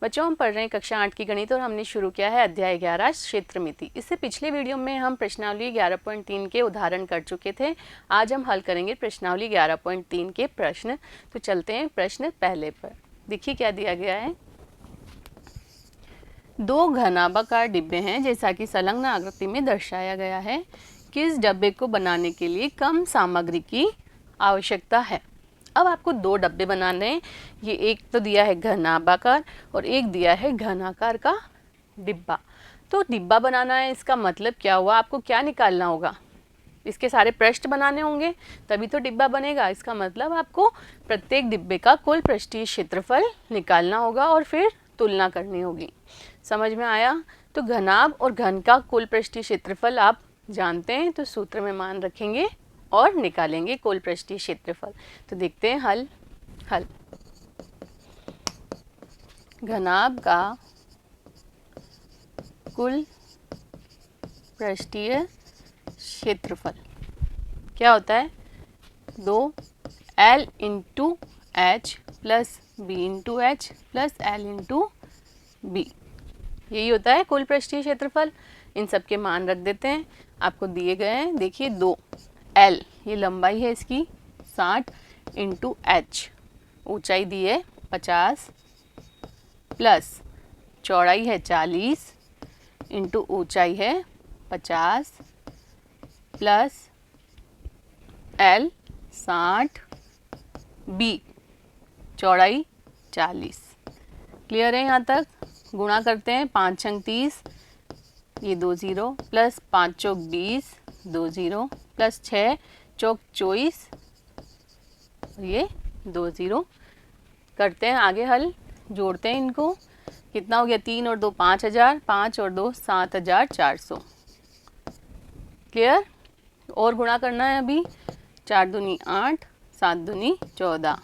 बच्चों, हम पढ़ रहे हैं कक्षा 8 की गणित और हमने शुरू किया है अध्याय 11 क्षेत्रमिति। इससे पिछले वीडियो में हम प्रश्नावली 11.3 के उदाहरण कर चुके थे। आज हम हल करेंगे प्रश्नावली 11.3 के प्रश्न। तो चलते हैं प्रश्न पहले पर। देखिए क्या दिया गया है। दो घनाभाकार डिब्बे हैं जैसा कि संलग्न आकृति में दर्शाया गया है। किस डब्बे को बनाने के लिए कम सामग्री की आवश्यकता है। अब आपको दो डब्बे बनाने हैं। ये एक तो दिया है घनाभाकार और एक दिया है घनाकार का डिब्बा। तो डिब्बा बनाना है, इसका मतलब क्या हुआ, आपको क्या निकालना होगा, इसके सारे पृष्ठ बनाने होंगे तभी तो डिब्बा बनेगा। इसका मतलब आपको प्रत्येक डिब्बे का कुल पृष्ठीय क्षेत्रफल निकालना होगा और फिर तुलना करनी होगी। समझ में आया। तो घनाभ और घन का कुल पृष्ठीय क्षेत्रफल आप जानते हैं, तो सूत्र में मान रखेंगे और निकालेंगे कुल पृष्ठीय क्षेत्रफल। तो देखते हैं हल। घनाभ का कुल पृष्ठीय क्षेत्रफल क्या होता है, 2L into H plus B into H plus L into B, यही होता है कुल पृष्ठीय क्षेत्रफल। इन सब के मान रख देते हैं, आपको दिए गए हैं। देखिए 2L ये लंबाई है इसकी 60 इंटू H, ऊंचाई दी है 50 प्लस चौड़ाई है 40 इंटू ऊंचाई है 50 प्लस L 60 B चौड़ाई 40। क्लियर है यहाँ तक। गुणा करते हैं, 5 छंग 30, ये 2 0 प्लस 5 चौक 20, 2 0 प्लस 6 चौक 24, ये 2 0। करते हैं आगे हल, जोड़ते हैं इनको, कितना हो गया, 3 और 2 5000, 5 और 2 7400। क्लियर। और गुणा करना है अभी, 4 दूनी 8, 7 दूनी 14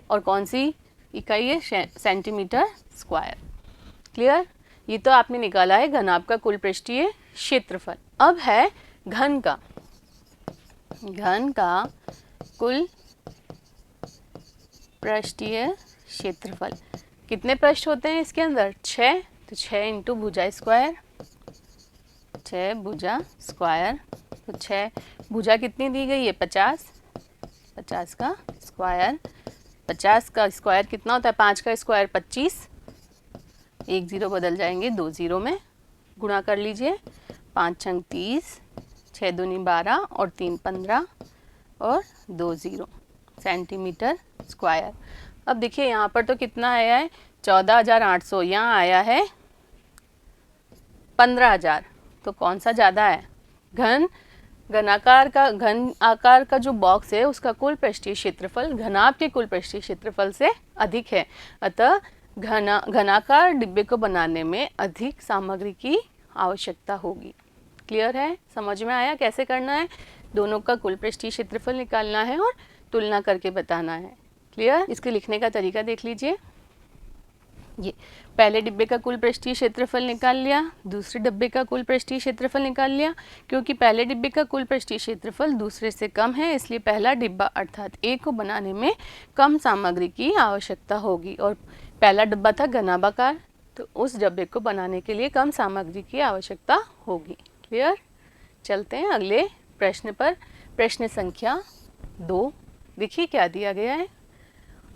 और कौन सी इकाई है, सेंटीमीटर स्क्वायर। क्लियर। ये तो आपने निकाला है घनाभ का कुल पृष्ठीय क्षेत्रफल। अब है घन का कुल पृष्ठीय क्षेत्रफल। कितने पृष्ठ होते हैं इसके अंदर, 6, तो 6 इंटू भुजा स्क्वायर, 6 भुजा स्क्वायर। तो 6 भुजा कितनी दी गई है, 50, 50 का स्क्वायर। 50 का स्क्वायर कितना होता है, 5 का स्क्वायर 25, 1 0 बदल जाएंगे 2 0 में। गुणा कर लीजिए, 5 छंग 30, 6 दूनी 12 और 3 15 और 2 0 सेंटीमीटर स्क्वायर। अब देखिए यहाँ पर तो कितना आया है, 14,800, यहाँ आया है 15,000। तो कौन सा ज़्यादा है, घन आकार का जो बॉक्स है उसका कुल पृष्ठीय क्षेत्रफल घनाभ के कुल पृष्ठीय क्षेत्रफल से अधिक है। अतः घनाकार डिब्बे को बनाने में अधिक सामग्री की आवश्यकता होगी। क्लियर है, समझ में आया कैसे करना है। दोनों का कुल पृष्ठीय क्षेत्रफल निकालना है और तुलना करके बताना है। क्लियर। इसके लिखने का तरीका देख लीजिए। ये पहले डिब्बे का कुल पृष्ठीय क्षेत्रफल निकाल लिया, दूसरे डिब्बे का कुल पृष्ठीय क्षेत्रफल निकाल लिया। क्योंकि पहले डिब्बे का कुल पृष्ठीय क्षेत्रफल दूसरे से कम है, इसलिए पहला डिब्बा अर्थात ए को बनाने में कम सामग्री की आवश्यकता होगी। और पहला डिब्बा था घनाभाकार, तो उस डिब्बे को बनाने के लिए कम सामग्री की आवश्यकता होगी। क्लियर। चलते हैं अगले प्रश्न पर। प्रश्न संख्या 2। देखिए क्या दिया गया है।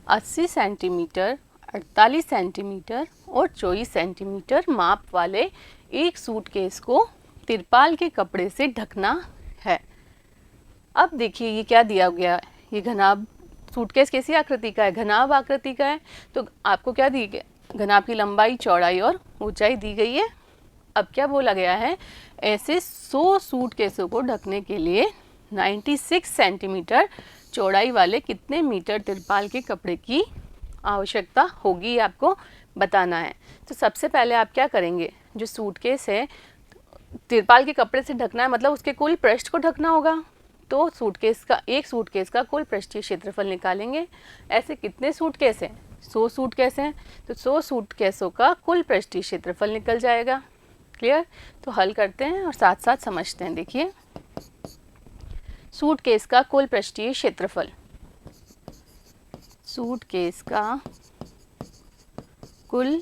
80 सेंटीमीटर, 48 सेंटीमीटर और 24 सेंटीमीटर माप वाले एक सूटकेस को तिरपाल के कपड़े से ढकना है। अब देखिए ये क्या दिया गया है, ये घनाभ सूटकेस कैसी आकृति का है, घनाभ आकृति का है। तो आपको क्या दी गई, घनाभ की लंबाई, चौड़ाई और ऊंचाई दी गई है। अब क्या बोला गया है, ऐसे 100 सूटकेसों को ढकने के लिए 96 सेंटीमीटर चौड़ाई वाले कितने मीटर तिरपाल के कपड़े की आवश्यकता होगी, आपको बताना है। तो सबसे पहले आप क्या करेंगे, जो सूटकेस है तिरपाल के कपड़े से ढकना है, मतलब उसके कुल पृष्ठ को ढकना होगा। तो एक सूटकेस का कुल पृष्ठीय क्षेत्रफल निकालेंगे। ऐसे कितने सूटकेस हैं, 100 सूटकेस हैं, तो 100 सूटकेसों का कुल पृष्ठीय क्षेत्रफल निकल जाएगा। क्लियर। तो हल करते हैं और साथ साथ समझते हैं। देखिए सूटकेस का कुल पृष्ठीय क्षेत्रफल, सूटकेस का कुल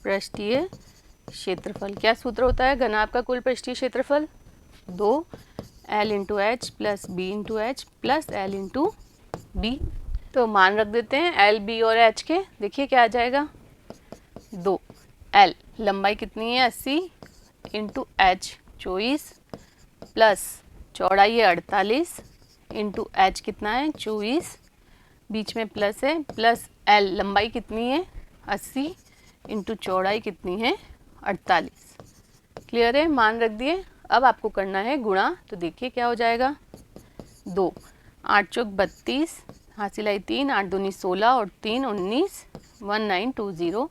पृष्ठीय क्षेत्रफल। क्या सूत्र होता है घनाभ का कुल पृष्ठीय क्षेत्रफल? 2 L into H plus B into H plus L into B. तो मान रख देते हैं एल, बी और एच के। देखिए क्या आ जाएगा, 2 L लंबाई कितनी है 80 इंटू एच 24 प्लस चौड़ाई है 48 इंटू एच कितना है 24, बीच में प्लस है, प्लस L लंबाई कितनी है 80 इंटू चौड़ाई कितनी है 48। क्लियर है, मान रख दिए। अब आपको करना है गुणा। तो देखिए क्या हो जाएगा, 2 8 चौक 32, हासिल आई 3, 8 दूनी 16 और 3 19, 1920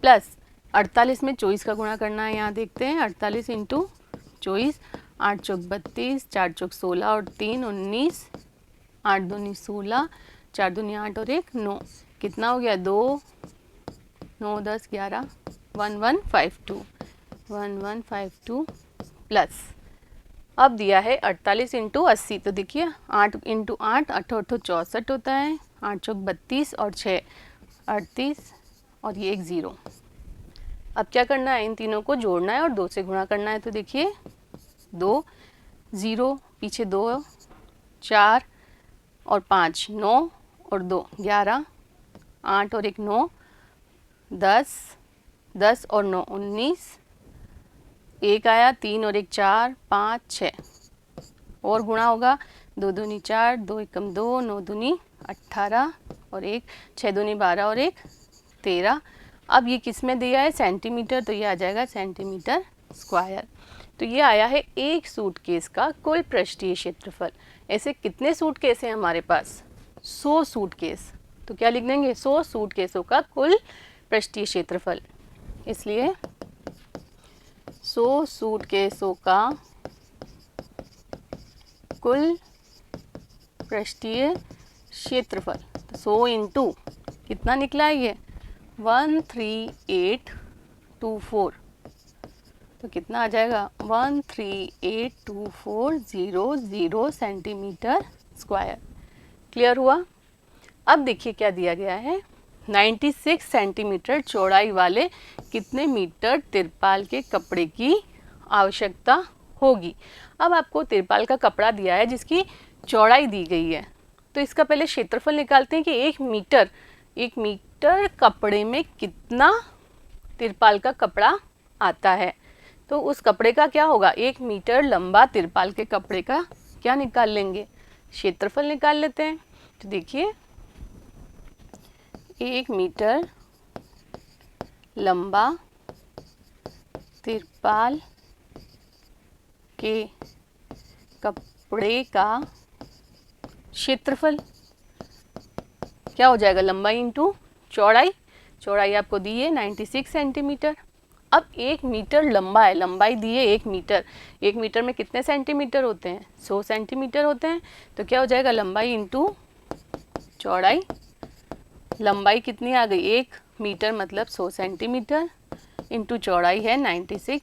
प्लस 48 में 24 का गुणा करना है। यहाँ देखते हैं 48 इंटू 24, 8 चौक 32, 4 चौक 16 और 3 19, 8 दूनी 16, 4 दूनी 8 और 1 9, कितना हो गया 2 9 10 11, 1152 प्लस अब दिया है 48 इंटू 80। तो देखिए 8 इंटू 8 8 64 होता है, 8 चौक 32 और 6 38 और ये एक 0। अब क्या करना है, इन तीनों को जोड़ना है और 2 से गुणा करना है। तो देखिए 2 0 पीछे 2 4 और 5 9 और 2 11, 8 और 1 9 10 10 और 9 19, 1 आया, 3 और 1 4 5 6 और गुणा होगा, 2 दूनी 4 2 एकम 2 9 दूनी 18 और 1 6 दूनी 12 और 1 13। अब ये किस में दिया है सेंटीमीटर, तो ये आ जाएगा सेंटीमीटर स्क्वायर। तो ये आया है एक सूटकेस का कुल पृष्ठीय क्षेत्रफल। ऐसे कितने सूटकेस हैं हमारे पास? 100 सूटकेस। तो क्या लिख देंगे, 100 सूटकेसों का कुल पृष्ठीय क्षेत्रफल। इसलिए 100 सूटकेसों का कुल पृष्ठीय क्षेत्रफल। तो 100 इंटू कितना निकला है ये 13824। तो कितना आ जाएगा 1382400 सेंटीमीटर स्क्वायर। क्लियर हुआ। अब देखिए क्या दिया गया है, 96 सेंटीमीटर चौड़ाई वाले कितने मीटर तिरपाल के कपड़े की आवश्यकता होगी। अब आपको तिरपाल का कपड़ा दिया है जिसकी चौड़ाई दी गई है, तो इसका पहले क्षेत्रफल निकालते हैं कि एक मीटर कपड़े में कितना तिरपाल का कपड़ा आता है। तो उस कपड़े का क्या होगा, 1 मीटर लंबा तिरपाल के कपड़े का क्या निकाल लेंगे, क्षेत्रफल निकाल लेते हैं। तो देखिए 1 मीटर लंबा तिरपाल के कपड़े का क्षेत्रफल क्या हो जाएगा, लंबाई इंटू चौड़ाई। चौड़ाई आपको दी है 96 सेंटीमीटर। अब 1 मीटर लंबा है, लंबाई दी है 1 मीटर। 1 मीटर में कितने सेंटीमीटर होते हैं, 100 सेंटीमीटर होते हैं। तो क्या हो जाएगा लंबाई इंटू चौड़ाई। लंबाई कितनी आ गई, 1 मीटर मतलब 100 सेंटीमीटर इंटू चौड़ाई है 96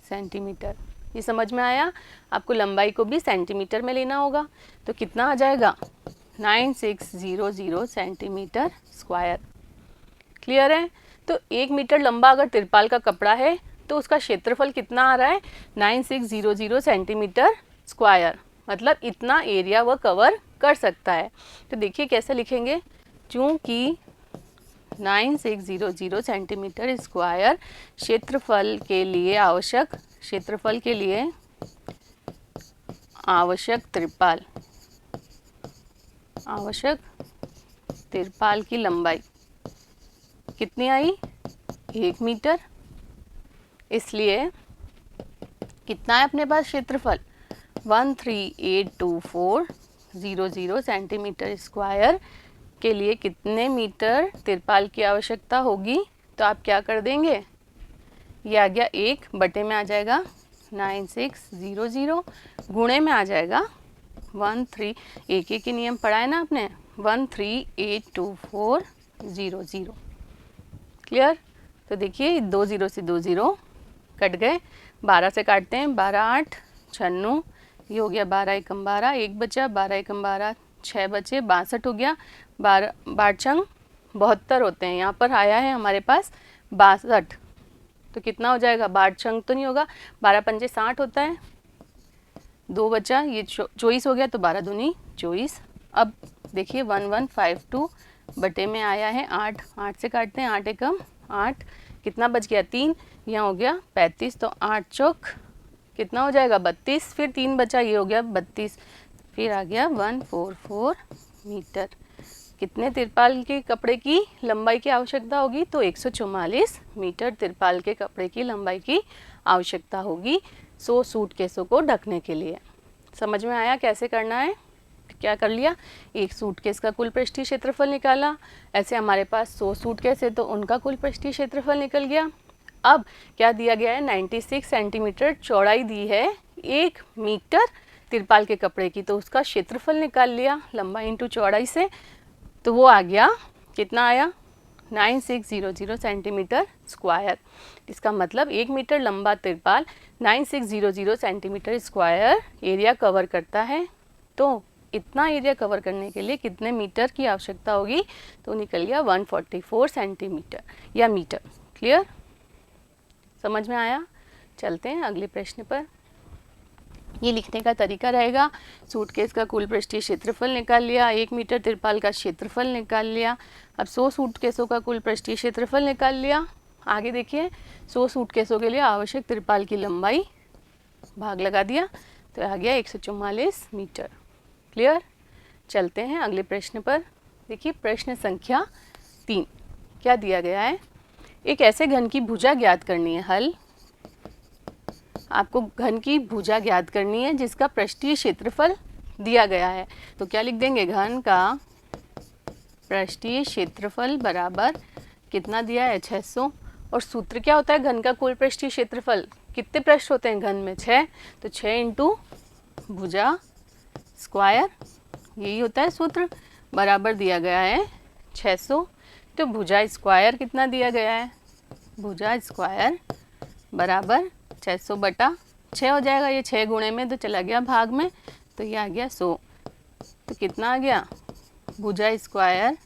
सेंटीमीटर। ये समझ में आया। आपको लंबाई को भी सेंटीमीटर में लेना होगा। तो कितना आ जाएगा 9600 सेंटीमीटर स्क्वायर। क्लियर है। तो 1 मीटर लंबा अगर तिरपाल का कपड़ा है तो उसका क्षेत्रफल कितना आ रहा है 9600 सेंटीमीटर स्क्वायर, मतलब इतना एरिया वह कवर कर सकता है। तो देखिए कैसे लिखेंगे, चूँकि 9600 सेंटीमीटर स्क्वायर क्षेत्रफल के लिए आवश्यक तिरपाल की लंबाई कितनी आई 1 मीटर। इसलिए कितना है अपने पास क्षेत्रफल 1382400 सेंटीमीटर स्क्वायर के लिए कितने मीटर तिरपाल की आवश्यकता होगी। तो आप क्या कर देंगे, ये आ गया 1 बटे में आ जाएगा 9600, गुणे में आ जाएगा 13, एक के नियम पढ़ा है ना आपने, 1382400। क्लियर। तो देखिए 2 0 से 2 0 कट गए, 12 से काटते हैं, 12 8 96, ये हो गया 12 एकम 12, 1 बचा, 12 एकम 12 6 बचे, 62 हो गया, 12 12 72 होते हैं। यहाँ पर आया है हमारे पास 62। तो कितना हो जाएगा, 12 अंक तो नहीं होगा, 12 पंजे 60 होता है, 2 बचा, ये 24 हो गया, तो 12 दूनी 24। अब देखिए 1152 बटे में आया है 8, 8 से काटते हैं, 8 एकम 8, कितना बच गया 3, यहाँ हो गया 35, तो 8 चौक कितना हो जाएगा 32, फिर 3 बचा, ये हो गया 32, फिर आ गया 144 मीटर। कितने तिरपाल के कपड़े की लंबाई की आवश्यकता होगी, तो 144 मीटर तिरपाल के कपड़े की लंबाई की आवश्यकता होगी 100 सूटकेसों को ढकने के लिए। समझ में आया कैसे करना है? क्या कर लिया, एक सूटकेस का कुल पृष्ठीय क्षेत्रफल निकाला, ऐसे हमारे पास 100 सूटकेस है तो उनका कुल पृष्ठीय क्षेत्रफल निकल गया। अब क्या दिया गया है, 96 सेंटीमीटर चौड़ाई दी है 1 मीटर तिरपाल के कपड़े की, तो उसका क्षेत्रफल निकाल लिया लंबाई इंटू चौड़ाई से, तो वो आ गया, कितना आया 9600 सेंटीमीटर स्क्वायर। इसका मतलब 1 मीटर लंबा तिरपाल 9600 सेंटीमीटर स्क्वायर एरिया कवर करता है। तो इतना एरिया कवर करने के लिए कितने मीटर की आवश्यकता होगी, तो निकल गया 144 सेंटीमीटर या मीटर। क्लियर, समझ में आया? चलते हैं अगले प्रश्न पर। ये लिखने का तरीका रहेगा, सूटकेस का कुल पृष्ठीय क्षेत्रफल निकाल लिया, 1 मीटर तिरपाल का क्षेत्रफल निकाल लिया, अब 100 सूटकेसों का कुल पृष्ठीय क्षेत्रफल निकाल लिया। आगे देखिए 100 सूटकेसों के लिए आवश्यक तिरपाल की लंबाई भाग लगा दिया, तो आ गया 144 मीटर। क्लियर, चलते हैं अगले प्रश्न पर। देखिए प्रश्न संख्या 3 क्या दिया गया है, एक ऐसे घन की भुजा ज्ञात करनी है। हल, आपको घन की भुजा ज्ञात करनी है जिसका पृष्ठीय क्षेत्रफल दिया गया है, तो क्या लिख देंगे, घन का पृष्ठीय क्षेत्रफल बराबर कितना दिया है 600, और सूत्र क्या होता है घन का कुल पृष्ठीय क्षेत्रफल, कितने पृष्ठ होते हैं घन में 6, तो 6 इंटू भुजा स्क्वायर, यही होता है सूत्र, बराबर दिया गया है 600, तो भुजा स्क्वायर कितना दिया गया है, भुजा स्क्वायर बराबर 600 बटा 6 हो जाएगा, ये 6 गुणे में तो चला गया भाग में, तो ये आ गया 100, तो कितना आ गया, भुजा स्क्वायर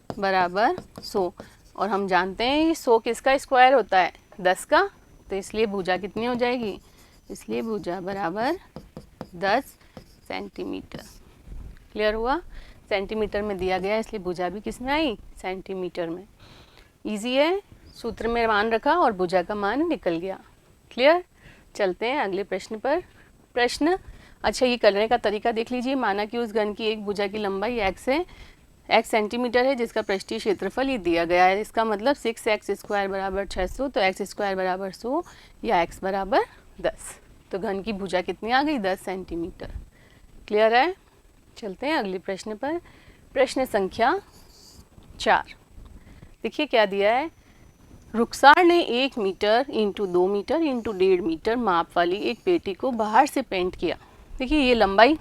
बराबर 100, और हम जानते हैं 100 किसका स्क्वायर होता है 10 का, तो इसलिए भुजा कितनी हो जाएगी, इसलिए भुजा बराबर 10 सेंटीमीटर। क्लियर हुआ, सेंटीमीटर में दिया गया इसलिए भुजा भी किस में आई, सेंटीमीटर में। इजी है, सूत्र में मान रखा और भुजा का मान निकल गया। क्लियर, चलते हैं अगले प्रश्न पर। प्रश्न, अच्छा ये करने का तरीका देख लीजिए, माना कि उस घन की एक भुजा की लंबाई x है, x सेंटीमीटर है, जिसका पृष्ठीय क्षेत्रफल ये दिया गया है, इसका मतलब 6x स्क्वायर बराबर 600, तो x स्क्वायर बराबर 100 या x बराबर 10, तो घन की भुजा कितनी आ गई 10 सेंटीमीटर। क्लियर है, चलते हैं अगले प्रश्न पर। प्रश्न संख्या 4, देखिए क्या दिया है, रुखसार ने 1 metre into 2 metre into 1.5 metre माप वाली एक पेटी को बाहर से पेंट किया। देखिए ये लंबाई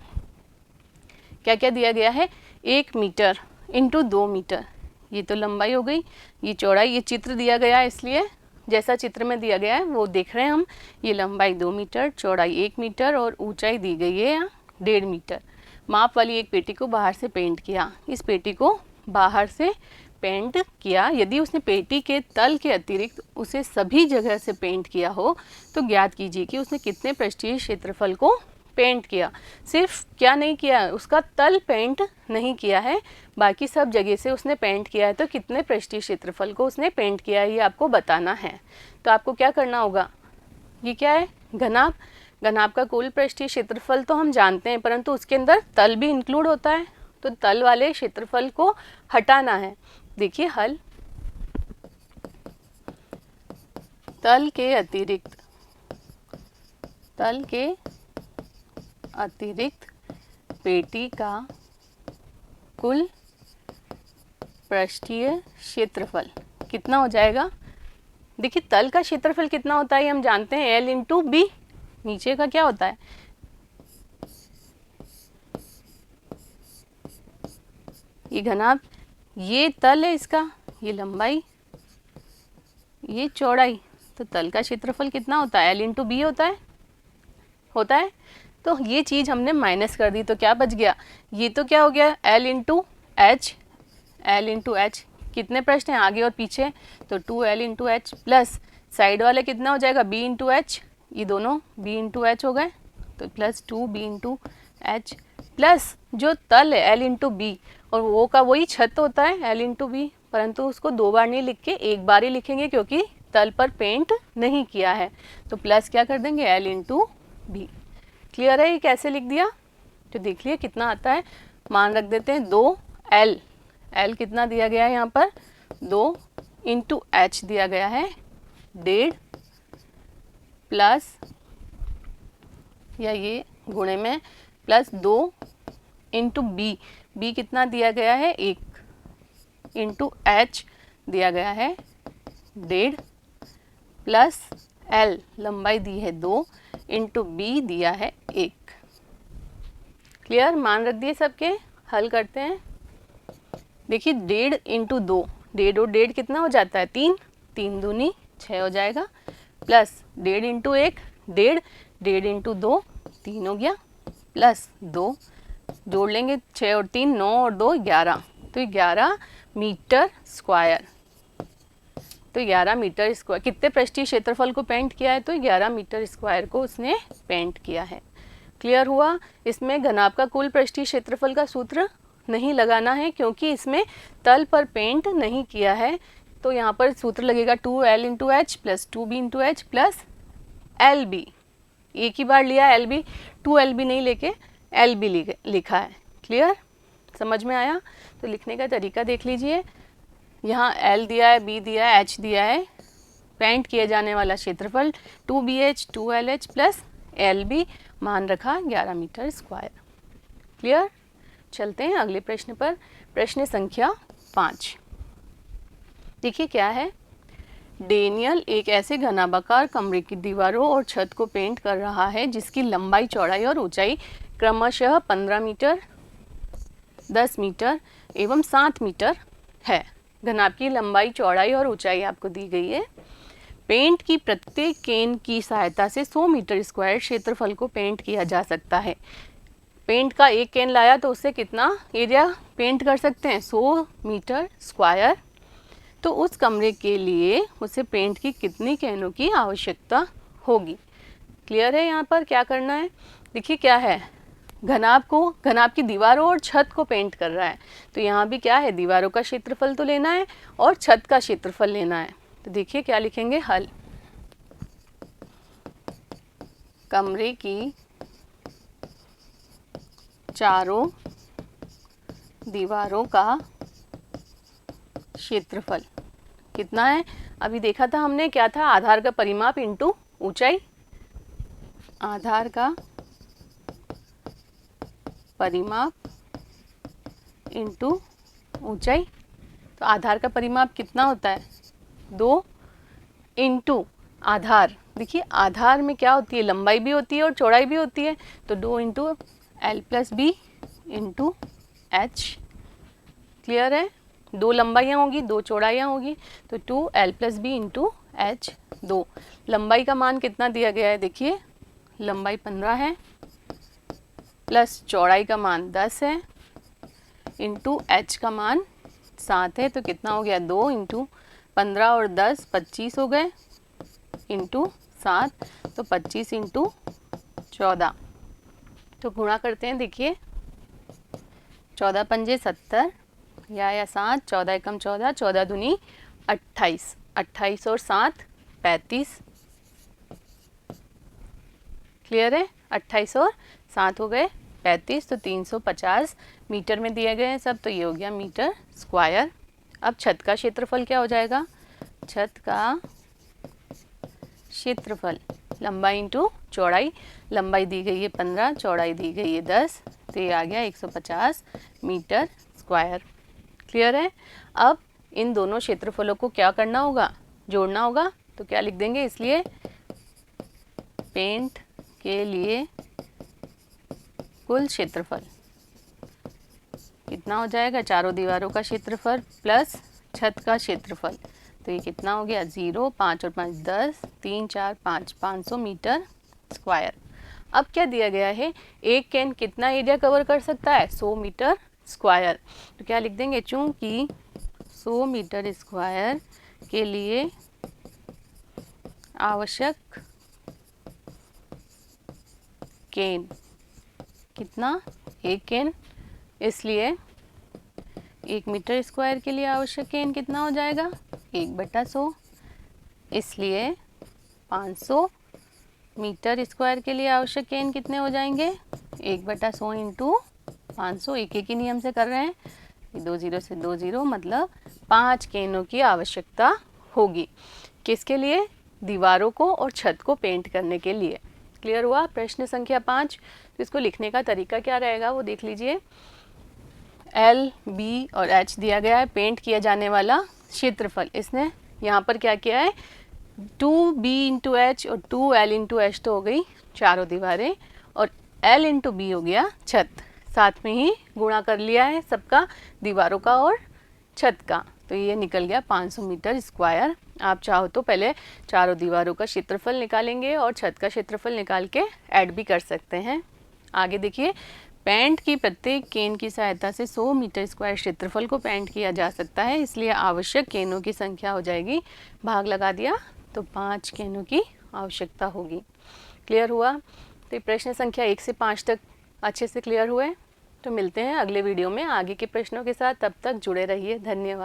क्या क्या दिया गया है, 1 मीटर इंटू 2 मीटर, ये तो लंबाई हो गई, ये चौड़ाई, ये चित्र दिया गया है इसलिए जैसा चित्र में दिया गया है वो देख रहे हैं हम, ये लंबाई 2 मीटर, चौड़ाई 1 मीटर और ऊंचाई दी गई है 1.5 मीटर। माप वाली एक पेटी को बाहर से पेंट किया, इस पेटी को बाहर से पेंट किया, यदि उसने पेटी के तल के अतिरिक्त उसे सभी जगह से पेंट किया हो तो ज्ञात कीजिए कि उसने कितने पृष्ठीय क्षेत्रफल को पेंट किया। सिर्फ क्या नहीं किया, उसका तल पेंट नहीं किया है, बाकी सब जगह से उसने पेंट किया है, तो कितने पृष्ठीय क्षेत्रफल को उसने पेंट किया है ये आपको बताना है। तो आपको क्या करना होगा, ये क्या है, घनाभ, घनाभ का कुल पृष्ठीय क्षेत्रफल तो हम जानते हैं, परंतु उसके अंदर तल भी इंक्लूड होता है, तो तल वाले क्षेत्रफल को हटाना है। देखिए हल, तल के अतिरिक्त पेटी का कुल पृष्ठीय क्षेत्रफल कितना हो जाएगा। देखिए तल का क्षेत्रफल कितना होता है हम जानते हैं, L इंटू बी, नीचे का क्या होता है, ये घनाभ, ये तल है इसका, ये लंबाई, ये चौड़ाई, तो तल का क्षेत्रफल कितना होता है, L इंटू बी होता है। तो ये चीज़ हमने माइनस कर दी, तो क्या बच गया, ये तो क्या हो गया L इंटू एच, कितने प्रश्न हैं आगे और पीछे, तो 2L into H plus side वाले कितना हो जाएगा B इंटू एच, ये दोनों B इंटू एच हो गए, तो plus 2B into H plus जो तल है L इंटू बी, और वो का वही छत होता है L इंटू बी, परंतु उसको 2 बार नहीं लिख के 1 बार ही लिखेंगे क्योंकि तल पर पेंट नहीं किया है, तो प्लस क्या कर देंगे L इंटू बी। क्लियर है ये कैसे लिख दिया, तो देख लिया कितना आता है, मान रख देते हैं 2L, L कितना दिया गया है यहाँ पर 2 इंटू एच दिया गया है 1.5 प्लस या ये गुणे में प्लस 2 इंटू बी, बी कितना दिया गया है 1 इंटू एच दिया गया है 1.5 प्लस L लंबाई दी है 2 इंटू बी दिया है 1। क्लियर, मान रख दिए सबके, हल करते हैं। देखिए 1.5 इंटू 2, 1.5 और 1.5 कितना हो जाता है 3, 3 दूनी 6 हो जाएगा, प्लस 1.5 इंटू 1 1.5, 1.5 इंटू 2 3 हो गया, प्लस 2 जोड़ लेंगे 6 और 3 9 और 2 11, तो 11 मीटर स्क्वायर, तो 11 मीटर स्क्वायर कितने पृष्ठीय क्षेत्रफल को पेंट किया है, तो 11 मीटर स्क्वायर को उसने पेंट किया है। क्लियर हुआ, इसमें घनाभ का कुल पृष्ठीय क्षेत्रफल का सूत्र नहीं लगाना है क्योंकि इसमें तल पर पेंट नहीं किया है, तो यहाँ पर सूत्र लगेगा 2L into H plus 2B into H plus LB, एक ही बार लिया LB, 2LB नहीं लेके LB लिखा है। क्लियर, समझ में आया, तो लिखने का तरीका देख लीजिए, यहाँ L दिया है, B दिया है, H दिया है, पेंट किए जाने वाला क्षेत्रफल 2BH 2LH प्लस LB, मान रखा 11 मीटर स्क्वायर। क्लियर, चलते हैं अगले प्रश्न पर, प्रश्न संख्या 5। देखिए क्या है, डेनियल एक ऐसे घनाभाकार कमरे की दीवारों और छत को पेंट कर रहा है जिसकी लंबाई चौड़ाई और ऊंचाई क्रमशः 15 मीटर 10 मीटर एवं 7 मीटर है। घनाभ की लंबाई चौड़ाई और ऊंचाई आपको दी गई है। पेंट की प्रत्येक केन की सहायता से 100 मीटर स्क्वायर क्षेत्रफल को पेंट किया जा सकता है। पेंट का एक केन लाया तो उससे कितना एरिया पेंट कर सकते हैं 100 मीटर स्क्वायर, तो उस कमरे के लिए उसे पेंट की कितनी कैनों की आवश्यकता होगी। क्लियर है, यहाँ पर क्या करना है, देखिए क्या है, घनाभ की दीवारों और छत को पेंट कर रहा है, तो यहाँ भी क्या है, दीवारों का क्षेत्रफल तो लेना है और छत का क्षेत्रफल लेना है। तो देखिए क्या लिखेंगे, हल, कमरे की चारों दीवारों का क्षेत्रफल कितना है, अभी देखा था हमने, क्या था, आधार का परिमाप इंटू ऊंचाई, आधार का परिमाप इंटू ऊंचाई, तो आधार का परिमाप कितना होता है 2 इंटू आधार, देखिए आधार में क्या होती है, लंबाई भी होती है और चौड़ाई भी होती है, तो 2 into L plus B into H. Clear है, 2 लंबाइयाँ होगी 2 चौड़ाइयाँ होगी, तो 2L plus B into H 2। लंबाई का मान कितना दिया गया है, देखिए लंबाई 15 है प्लस चौड़ाई का मान 10 है इंटू एच का मान 7 है, तो कितना हो गया 2 इंटू 15 और 10 25 हो गए इंटू 7, तो 25 इंटू 14, तो गुणा करते हैं, देखिए 14 पंजे 70 या 7, 14 एकम 14, 14 दूनी 28, 28 और 7 35। क्लियर है, 28 और 7 हो गए 35, तो 350 मीटर में दिए गए हैं सब, तो ये हो गया मीटर स्क्वायर। अब छत का क्षेत्रफल क्या हो जाएगा, छत का क्षेत्रफल लंबाई इंटू चौड़ाई, लंबाई दी गई है 15, चौड़ाई दी गई है 10, तो ये आ गया 150 मीटर स्क्वायर। क्लियर है, अब इन दोनों क्षेत्रफलों को क्या करना होगा, जोड़ना होगा, तो क्या लिख देंगे, इसलिए पेंट के लिए कुल क्षेत्रफल कितना हो जाएगा, चारों दीवारों का क्षेत्रफल प्लस छत का क्षेत्रफल, तो ये कितना हो गया 0, 5 और 5 10, 3 4 5 500 मीटर स्क्वायर। अब क्या दिया गया है, एक कैन कितना एरिया कवर कर सकता है 100 मीटर स्क्वायर, तो क्या लिख देंगे, चूंकि 100 मीटर स्क्वायर के लिए आवश्यक केन कितना, 1 केन। इसलिए 1 मीटर स्क्वायर के लिए आवश्यक केन कितना हो जाएगा, 1/100। इसलिए 500 मीटर स्क्वायर के लिए आवश्यक केन कितने हो जाएंगे, 1/100 इंटू 500। एक ही नियम से कर रहे हैं, 2 0 से 2 0, मतलब 5 केनों की आवश्यकता होगी। किसके लिए, दीवारों को और छत को पेंट करने के लिए। क्लियर हुआ। प्रश्न संख्या 5। तो इसको लिखने का तरीका क्या रहेगा वो देख लीजिए। L, B और H दिया गया है, पेंट किया जाने वाला क्षेत्रफल। इसने यहाँ पर क्या किया है, 2B इंटू एच और 2L इंटू एच तो हो गई चारों दीवारें, और L इंटू बी हो गया छत। साथ में ही गुणा कर लिया है सबका, दीवारों का और छत का। तो ये निकल गया 500 मीटर स्क्वायर। आप चाहो तो पहले चारों दीवारों का क्षेत्रफल निकालेंगे और छत का क्षेत्रफल निकाल के ऐड भी कर सकते हैं। आगे देखिए, पेंट की प्रत्येक केन की सहायता से 100 मीटर स्क्वायर क्षेत्रफल को पेंट किया जा सकता है। इसलिए आवश्यक केनों की संख्या हो जाएगी, भाग लगा दिया तो 5 केनों की आवश्यकता होगी। क्लियर हुआ। तो प्रश्न संख्या 1 से 5 तक अच्छे से क्लियर हुए। तो मिलते हैं अगले वीडियो में आगे के प्रश्नों के साथ, तब तक जुड़े रहिए। धन्यवाद।